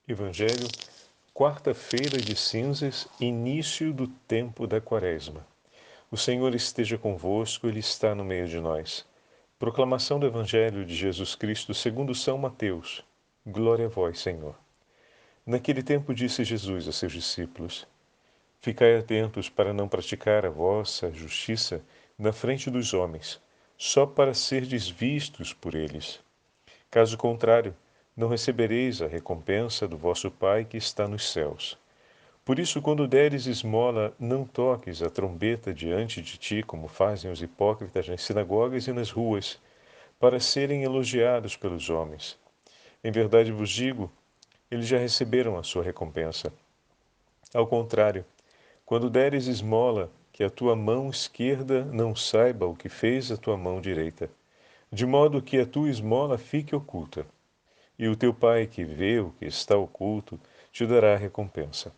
Evangelho, quarta-feira de cinzas, início do tempo da Quaresma. O Senhor esteja convosco, Ele está no meio de nós. Proclamação do Evangelho de Jesus Cristo segundo São Mateus. Glória a vós, Senhor. Naquele tempo disse Jesus a seus discípulos: Ficai atentos para não praticar a vossa justiça na frente dos homens, só para serdes vistos por eles. Caso contrário, não recebereis a recompensa do vosso Pai que está nos céus. Por isso, quando deres esmola, não toques a trombeta diante de ti, como fazem os hipócritas nas sinagogas e nas ruas, para serem elogiados pelos homens. Em verdade vos digo, eles já receberam a sua recompensa. Ao contrário, quando deres esmola, que a tua mão esquerda não saiba o que fez a tua mão direita, de modo que a tua esmola fique oculta. E o teu Pai que vê o que está oculto te dará a recompensa.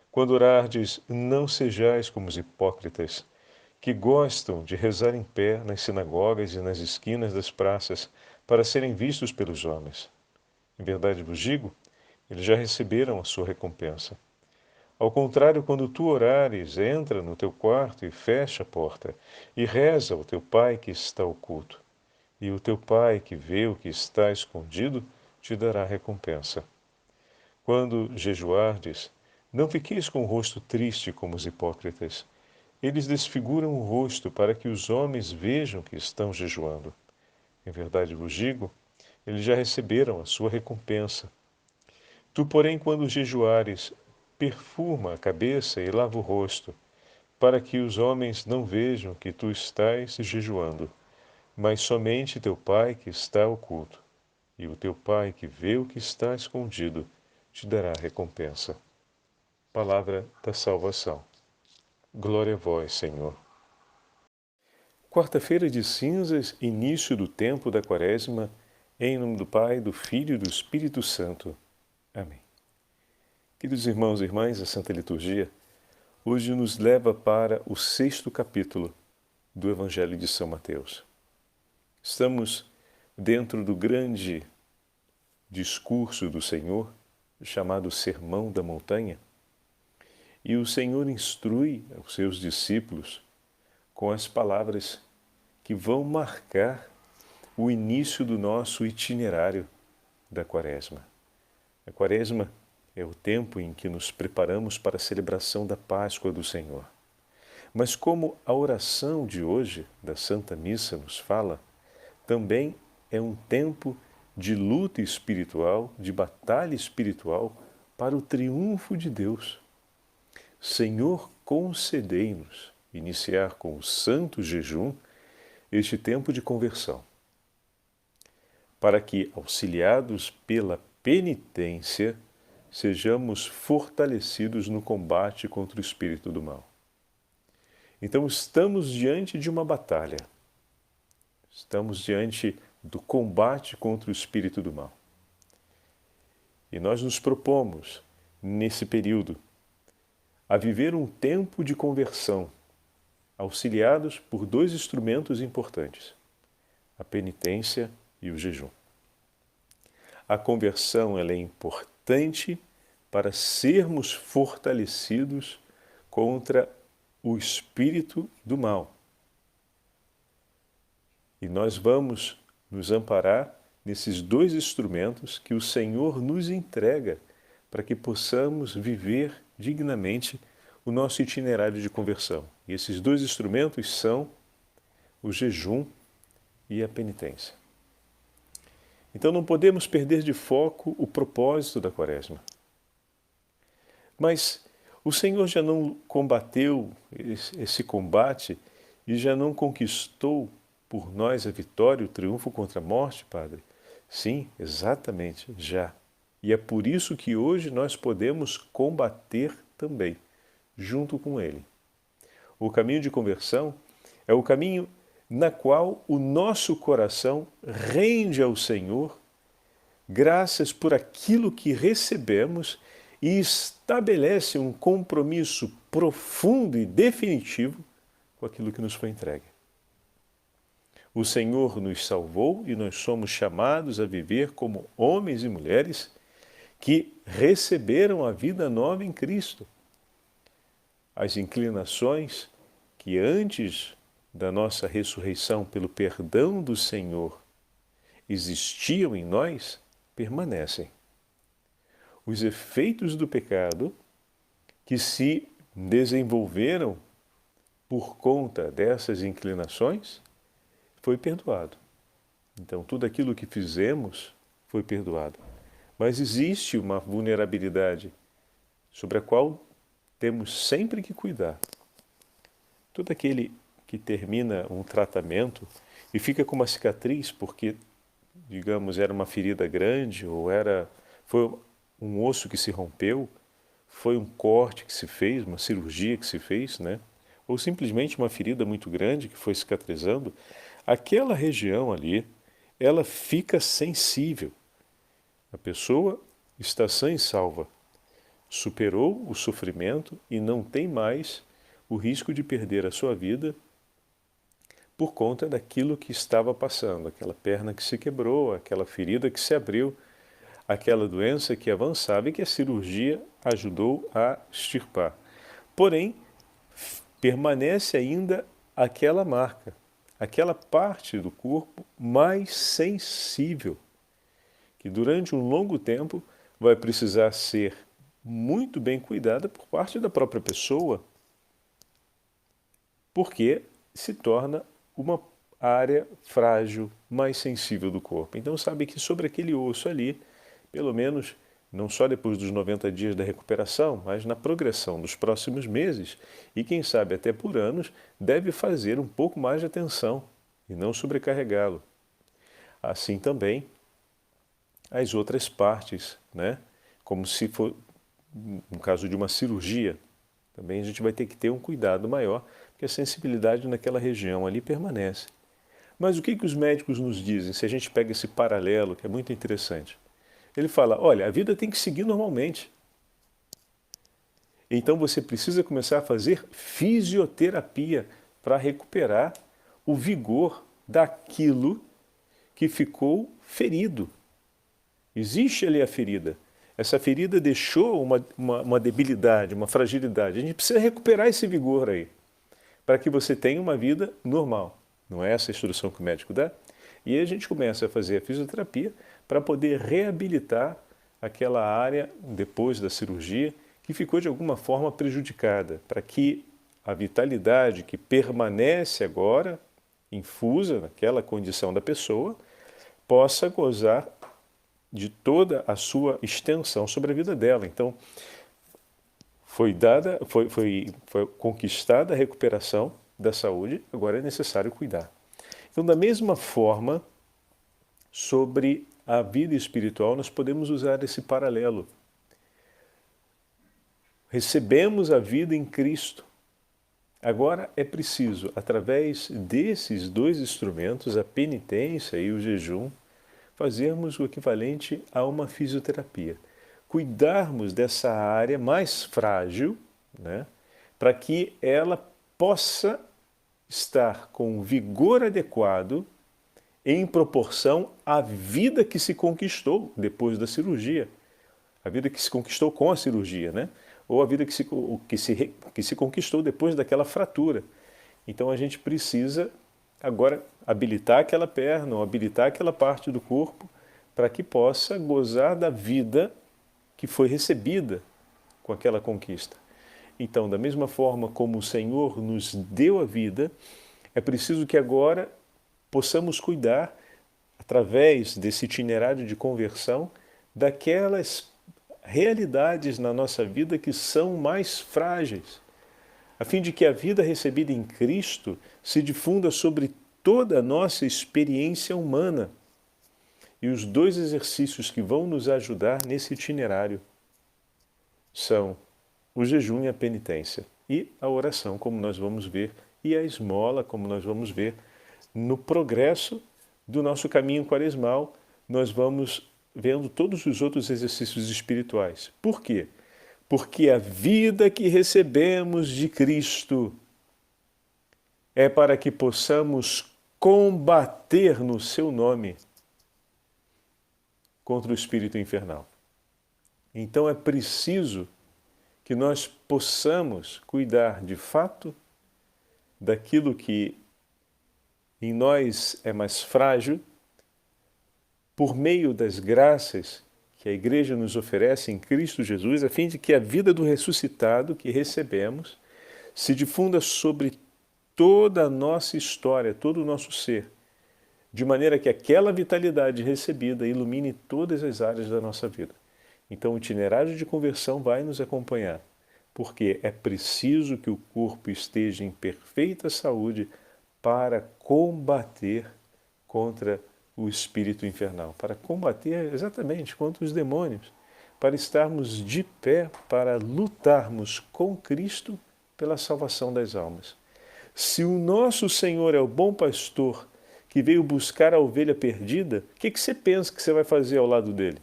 Quando orardes, não sejais como os hipócritas, que gostam de rezar em pé nas sinagogas e nas esquinas das praças, para serem vistos pelos homens. Em verdade vos digo, eles já receberam a sua recompensa. Ao contrário, quando tu orares, entra no teu quarto e fecha a porta, e reza ao teu Pai que está oculto. E o teu Pai que vê o que está escondido te dará recompensa. Quando jejuardes, não fiqueis com o rosto triste como os hipócritas. Eles desfiguram o rosto para que os homens vejam que estão jejuando. Em verdade vos digo, eles já receberam a sua recompensa. Tu, porém, quando jejuares, perfuma a cabeça e lava o rosto, para que os homens não vejam que tu estás jejuando, mas somente teu Pai que está oculto. E o teu Pai que vê o que está escondido te dará recompensa. Palavra da salvação. Glória a vós, Senhor. Quarta-feira de cinzas, início do tempo da Quaresma, em nome do Pai, do Filho e do Espírito Santo. Amém. Queridos irmãos e irmãs, a Santa Liturgia hoje nos leva para o 6º capítulo do Evangelho de São Mateus. Estamos dentro do grande discurso do Senhor, chamado Sermão da Montanha, e o Senhor instrui os seus discípulos com as palavras que vão marcar o início do nosso itinerário da Quaresma. A Quaresma é o tempo em que nos preparamos para a celebração da Páscoa do Senhor. Mas como a oração de hoje, da Santa Missa, nos fala, também é um tempo de luta espiritual, de batalha espiritual para o triunfo de Deus. Senhor, concedei-nos iniciar com o santo jejum este tempo de conversão, para que, auxiliados pela penitência, sejamos fortalecidos no combate contra o espírito do mal. Então estamos diante de uma batalha. Estamos diante do combate contra o espírito do mal. E nós nos propomos, nesse período, a viver um tempo de conversão, auxiliados por 2 instrumentos importantes: a penitência e o jejum. A conversão ela é importante para sermos fortalecidos contra o espírito do mal. E nós vamos nos amparar nesses 2 instrumentos que o Senhor nos entrega para que possamos viver dignamente o nosso itinerário de conversão. E esses 2 instrumentos são o jejum e a penitência. Então não podemos perder de foco o propósito da Quaresma. Mas o Senhor já não combateu esse combate e já não conquistou por nós a vitória, o triunfo contra a morte, Padre? Sim, exatamente, já. E é por isso que hoje nós podemos combater também, junto com Ele. O caminho de conversão é o caminho na qual o nosso coração rende ao Senhor graças por aquilo que recebemos e estabelece um compromisso profundo e definitivo com aquilo que nos foi entregue. O Senhor nos salvou e nós somos chamados a viver como homens e mulheres que receberam a vida nova em Cristo. As inclinações que antes da nossa ressurreição, pelo perdão do Senhor, existiam em nós, permanecem. Os efeitos do pecado que se desenvolveram por conta dessas inclinações, foi perdoado. Então, tudo aquilo que fizemos foi perdoado. Mas existe uma vulnerabilidade sobre a qual temos sempre que cuidar. Todo aquele que termina um tratamento e fica com uma cicatriz porque, digamos, era uma ferida grande ou foi um osso que se rompeu, foi um corte que se fez, uma cirurgia que se fez, né? Ou simplesmente uma ferida muito grande que foi cicatrizando, aquela região ali, ela fica sensível. A pessoa está sã e salva, superou o sofrimento e não tem mais o risco de perder a sua vida por conta daquilo que estava passando, aquela perna que se quebrou, aquela ferida que se abriu, aquela doença que avançava e que a cirurgia ajudou a extirpar. Porém, permanece ainda aquela marca, aquela parte do corpo mais sensível, que durante um longo tempo vai precisar ser muito bem cuidada por parte da própria pessoa, porque se torna uma área frágil, mais sensível do corpo. Então sabe que sobre aquele osso ali, pelo menos não só depois dos 90 dias da recuperação, mas na progressão dos próximos meses, e quem sabe até por anos, deve fazer um pouco mais de atenção e não sobrecarregá-lo. Assim também as outras partes, né? Como se for no caso de uma cirurgia, também a gente vai ter que ter um cuidado maior, porque a sensibilidade naquela região ali permanece. Mas o que os médicos nos dizem, se a gente pega esse paralelo, que é muito interessante? Ele fala, olha, a vida tem que seguir normalmente. Então você precisa começar a fazer fisioterapia para recuperar o vigor daquilo que ficou ferido. Existe ali a ferida. Essa ferida deixou uma debilidade, uma fragilidade. A gente precisa recuperar esse vigor aí, para que você tenha uma vida normal. Não é essa a instrução que o médico dá? E aí a gente começa a fazer a fisioterapia para poder reabilitar aquela área, depois da cirurgia, que ficou de alguma forma prejudicada, para que a vitalidade que permanece agora, infusa naquela condição da pessoa, possa gozar de toda a sua extensão sobre a vida dela. Então, foi conquistada a recuperação da saúde, agora é necessário cuidar. Então, da mesma forma, sobre a vida espiritual, nós podemos usar esse paralelo. Recebemos a vida em Cristo. Agora é preciso, através desses dois instrumentos, a penitência e o jejum, fazermos o equivalente a uma fisioterapia. Cuidarmos dessa área mais frágil, né, para que ela possa estar com o vigor adequado em proporção à vida que se conquistou depois da cirurgia. A vida que se conquistou com a cirurgia, né? Ou a vida que se conquistou depois daquela fratura. Então a gente precisa agora habilitar aquela perna ou habilitar aquela parte do corpo para que possa gozar da vida que foi recebida com aquela conquista. Então, da mesma forma como o Senhor nos deu a vida, é preciso que agora possamos cuidar, através desse itinerário de conversão, daquelas realidades na nossa vida que são mais frágeis, a fim de que a vida recebida em Cristo se difunda sobre toda a nossa experiência humana. E os dois exercícios que vão nos ajudar nesse itinerário são o jejum e a penitência, e a oração, como nós vamos ver, e a esmola, como nós vamos ver. No progresso do nosso caminho quaresmal, nós vamos vendo todos os outros exercícios espirituais. Por quê? Porque a vida que recebemos de Cristo é para que possamos combater no seu nome contra o espírito infernal. Então é preciso que nós possamos cuidar de fato daquilo que em nós é mais frágil, por meio das graças que a Igreja nos oferece em Cristo Jesus, a fim de que a vida do ressuscitado que recebemos se difunda sobre toda a nossa história, todo o nosso ser, de maneira que aquela vitalidade recebida ilumine todas as áreas da nossa vida. Então o itinerário de conversão vai nos acompanhar, porque é preciso que o corpo esteja em perfeita saúde para combater contra o espírito infernal, para combater exatamente contra os demônios, para estarmos de pé, para lutarmos com Cristo pela salvação das almas. Se o nosso Senhor é o bom pastor que veio buscar a ovelha perdida, o que você pensa que você vai fazer ao lado dele?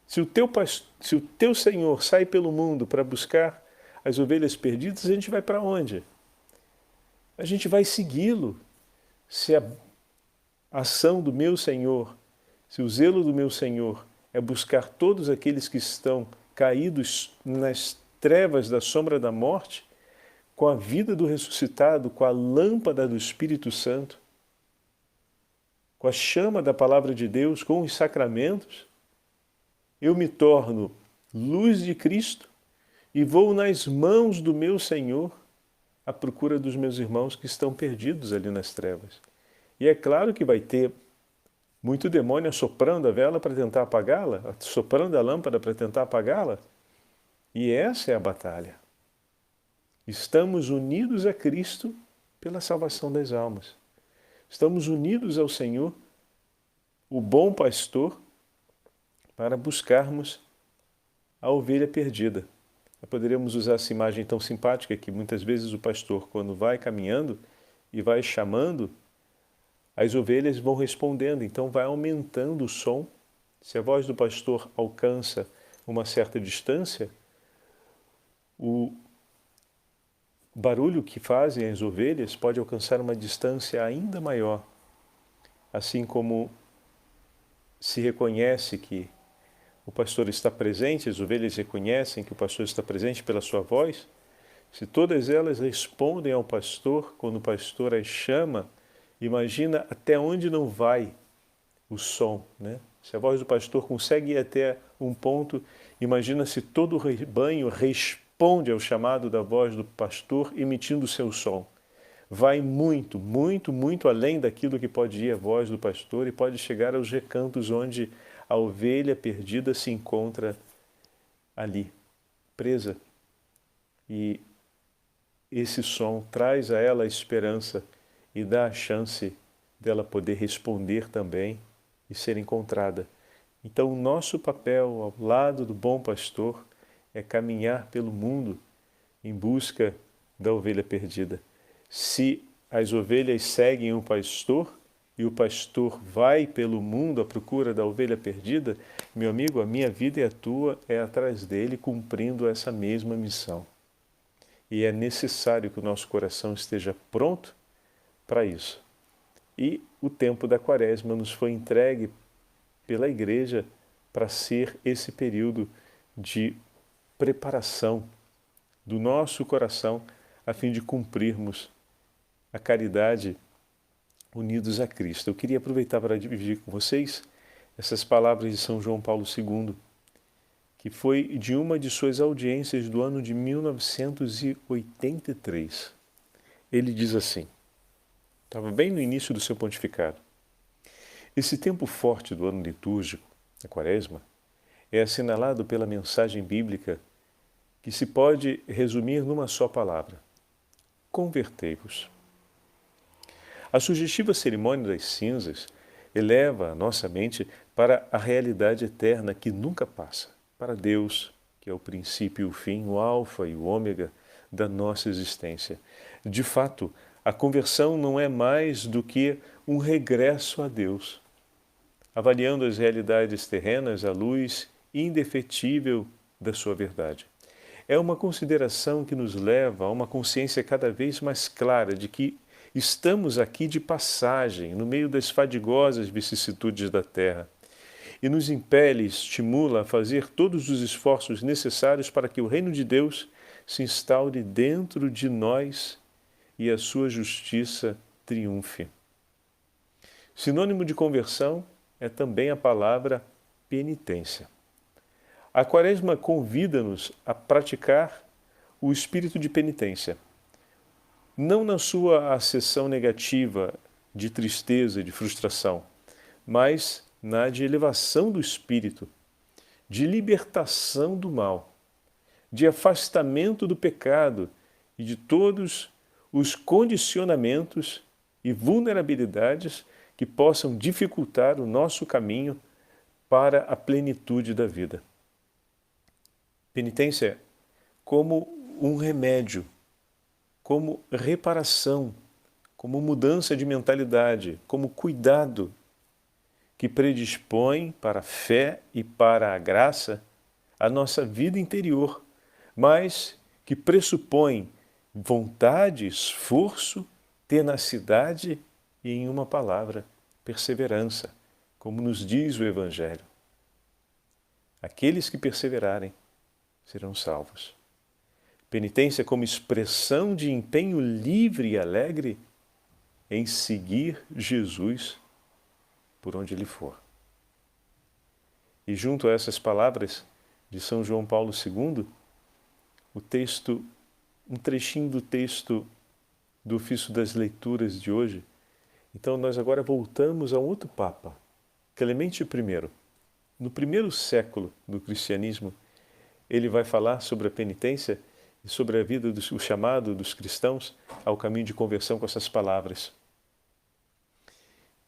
Se o teu Senhor sai pelo mundo para buscar as ovelhas perdidas, a gente vai para onde? A gente vai segui-lo. Se a ação do meu Senhor, se o zelo do meu Senhor é buscar todos aqueles que estão caídos nas trevas da sombra da morte, com a vida do ressuscitado, com a lâmpada do Espírito Santo, com a chama da palavra de Deus, com os sacramentos, eu me torno luz de Cristo e vou nas mãos do meu Senhor à procura dos meus irmãos que estão perdidos ali nas trevas. E é claro que vai ter muito demônio assoprando a vela para tentar apagá-la, assoprando a lâmpada para tentar apagá-la. E essa é a batalha. Estamos unidos a Cristo pela salvação das almas. Estamos unidos ao Senhor, o bom pastor, para buscarmos a ovelha perdida. Poderíamos usar essa imagem tão simpática que muitas vezes o pastor, quando vai caminhando e vai chamando, as ovelhas vão respondendo, então vai aumentando o som. Se a voz do pastor alcança uma certa distância, o barulho que fazem as ovelhas pode alcançar uma distância ainda maior. Assim como se reconhece que o pastor está presente, as ovelhas reconhecem que o pastor está presente pela sua voz, se todas elas respondem ao pastor quando o pastor as chama, imagina até onde não vai o som, né? Se a voz do pastor consegue ir até um ponto, imagina se todo o rebanho responde ao chamado da voz do pastor emitindo o seu som. Vai muito, muito, muito além daquilo que pode ir a voz do pastor e pode chegar aos recantos onde a ovelha perdida se encontra ali, presa. E esse som traz a ela a esperança e dá a chance dela poder responder também e ser encontrada. Então, o nosso papel ao lado do bom pastor é caminhar pelo mundo em busca da ovelha perdida. Se as ovelhas seguem o pastor e o pastor vai pelo mundo à procura da ovelha perdida, meu amigo, a minha vida e a tua é atrás dele cumprindo essa mesma missão. E é necessário que o nosso coração esteja pronto para isso. E o tempo da Quaresma nos foi entregue pela Igreja para ser esse período de preparação do nosso coração a fim de cumprirmos a caridade unidos a Cristo. Eu queria aproveitar para dividir com vocês essas palavras de São João Paulo II, que foi de uma de suas audiências do ano de 1983. Ele diz assim, estava bem no início do seu pontificado: esse tempo forte do ano litúrgico, a Quaresma, é assinalado pela mensagem bíblica que se pode resumir numa só palavra: convertei-vos. A sugestiva cerimônia das cinzas eleva a nossa mente para a realidade eterna que nunca passa, para Deus, que é o princípio e o fim, o alfa e o ômega da nossa existência. De fato, a conversão não é mais do que um regresso a Deus, avaliando as realidades terrenas à luz indefetível da sua verdade. É uma consideração que nos leva a uma consciência cada vez mais clara de que estamos aqui de passagem, no meio das fadigosas vicissitudes da terra. e nos impele e estimula a fazer todos os esforços necessários para que o reino de Deus se instaure dentro de nós e a sua justiça triunfe. Sinônimo de conversão é também a palavra penitência. A Quaresma convida-nos a praticar o espírito de penitência, não na sua acessão negativa de tristeza e de frustração, mas na de elevação do espírito, de libertação do mal, de afastamento do pecado e de todos os condicionamentos e vulnerabilidades que possam dificultar o nosso caminho para a plenitude da vida. Penitência como um remédio, como reparação, como mudança de mentalidade, como cuidado que predispõe para a fé e para a graça a nossa vida interior, mas que pressupõe vontade, esforço, tenacidade e, em uma palavra, perseverança, como nos diz o Evangelho. Aqueles que perseverarem serão salvos. Penitência como expressão de empenho livre e alegre em seguir Jesus por onde ele for. E junto a essas palavras de São João Paulo II, um trechinho do texto do ofício das leituras de hoje. Então nós agora voltamos a um outro Papa, Clemente I. No primeiro século do cristianismo, ele vai falar sobre a penitência e sobre a vida, o chamado dos cristãos ao caminho de conversão com essas palavras.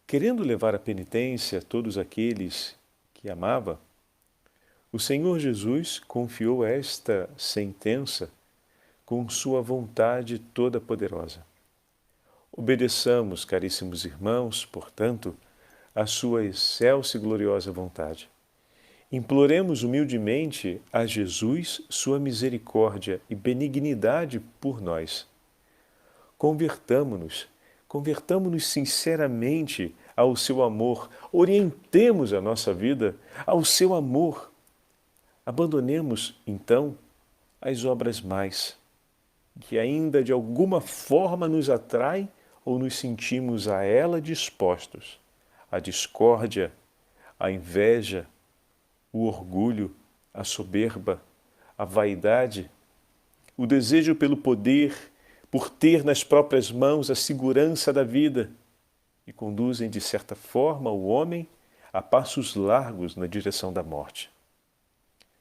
Querendo levar a penitência a todos aqueles que amava, o Senhor Jesus confiou esta sentença com sua vontade toda poderosa. Obedeçamos, caríssimos irmãos, portanto, a sua excelsa e gloriosa vontade. Imploremos humildemente a Jesus sua misericórdia e benignidade por nós. Convertamo-nos sinceramente ao seu amor, orientemos a nossa vida ao seu amor. Abandonemos, então, as obras mais, que ainda de alguma forma nos atraem ou nos sentimos a ela dispostos. A discórdia, a inveja, o orgulho, a soberba, a vaidade, o desejo pelo poder, por ter nas próprias mãos a segurança da vida e conduzem, de certa forma, o homem a passos largos na direção da morte.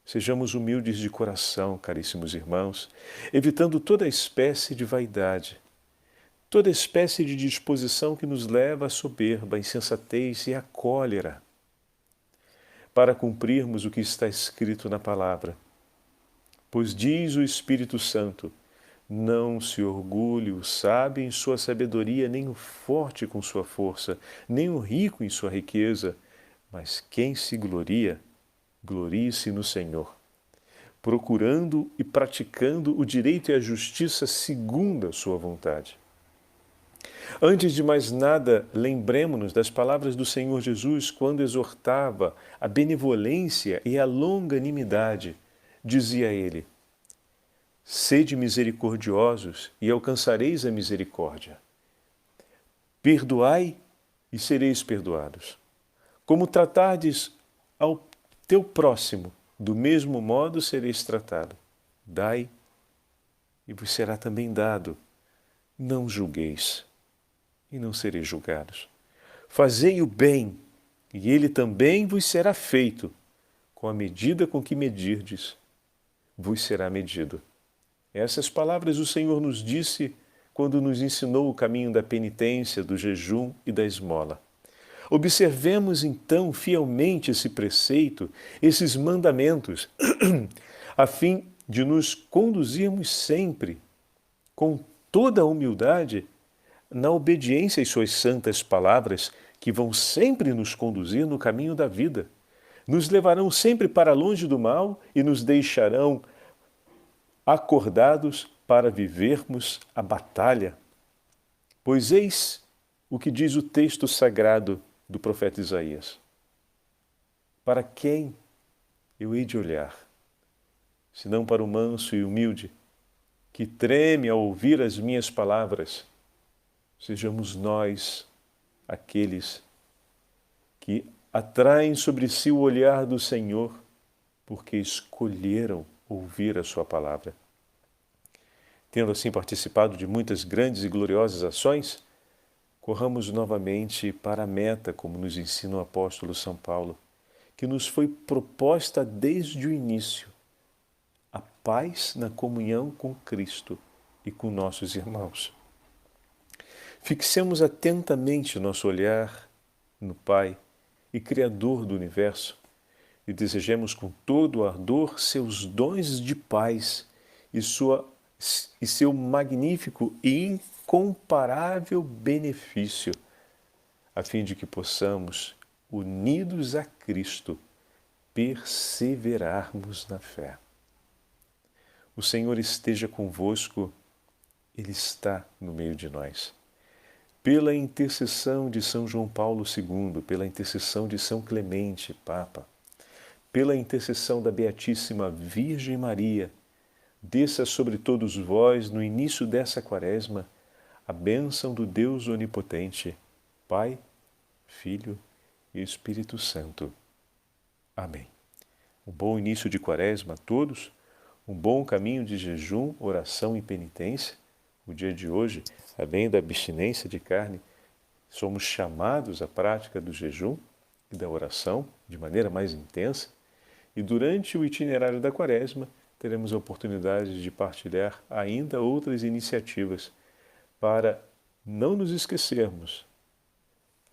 Sejamos humildes de coração, caríssimos irmãos, evitando toda espécie de vaidade, toda espécie de disposição que nos leva à soberba, à insensatez e à cólera, para cumprirmos o que está escrito na palavra. Pois diz o Espírito Santo: não se orgulhe o sábio em sua sabedoria, nem o forte com sua força, nem o rico em sua riqueza, mas quem se gloria, glorie-se no Senhor, procurando e praticando o direito e a justiça segundo a sua vontade. Antes de mais nada, lembremo-nos das palavras do Senhor Jesus quando exortava a benevolência e a longanimidade. Dizia ele: sede misericordiosos e alcançareis a misericórdia. Perdoai e sereis perdoados. Como tratardes ao teu próximo, do mesmo modo sereis tratado. Dai e vos será também dado. Não julgueis e não sereis julgados. Fazei o bem e ele também vos será feito. Com a medida com que medirdes, vos será medido. Essas palavras o Senhor nos disse quando nos ensinou o caminho da penitência, do jejum e da esmola. Observemos então fielmente esse preceito, esses mandamentos, a fim de nos conduzirmos sempre, com toda a humildade, na obediência às suas santas palavras, que vão sempre nos conduzir no caminho da vida, nos levarão sempre para longe do mal e nos deixarão acordados para vivermos a batalha. Pois eis o que diz o texto sagrado do profeta Isaías: Para quem eu hei de olhar, senão para o manso e humilde, que treme ao ouvir as minhas palavras? Sejamos nós aqueles que atraem sobre si o olhar do Senhor, porque escolheram ouvir a sua palavra. Tendo assim participado de muitas grandes e gloriosas ações, corramos novamente para a meta, como nos ensina o apóstolo São Paulo, que nos foi proposta desde o início: a paz na comunhão com Cristo e com nossos irmãos. Fixemos atentamente nosso olhar no Pai e Criador do Universo e desejemos com todo o ardor seus dons de paz e seu magnífico e incomparável benefício, a fim de que possamos, unidos a Cristo, perseverarmos na fé. O Senhor esteja convosco, Ele está no meio de nós. Pela intercessão de São João Paulo II, pela intercessão de São Clemente, Papa, pela intercessão da Beatíssima Virgem Maria, desça sobre todos vós, no início dessa quaresma, a bênção do Deus Onipotente, Pai, Filho e Espírito Santo. Amém. Um bom início de quaresma a todos, um bom caminho de jejum, oração e penitência. O dia de hoje, além da abstinência de carne, somos chamados à prática do jejum e da oração de maneira mais intensa. E durante o itinerário da quaresma, teremos a oportunidade de partilhar ainda outras iniciativas para não nos esquecermos.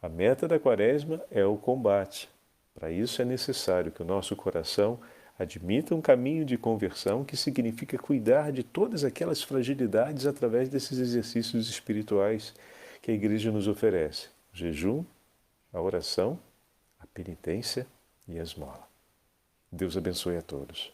A meta da quaresma é o combate. Para isso é necessário que o nosso coração admita um caminho de conversão, que significa cuidar de todas aquelas fragilidades através desses exercícios espirituais que a Igreja nos oferece: o jejum, a oração, a penitência e a esmola. Deus abençoe a todos.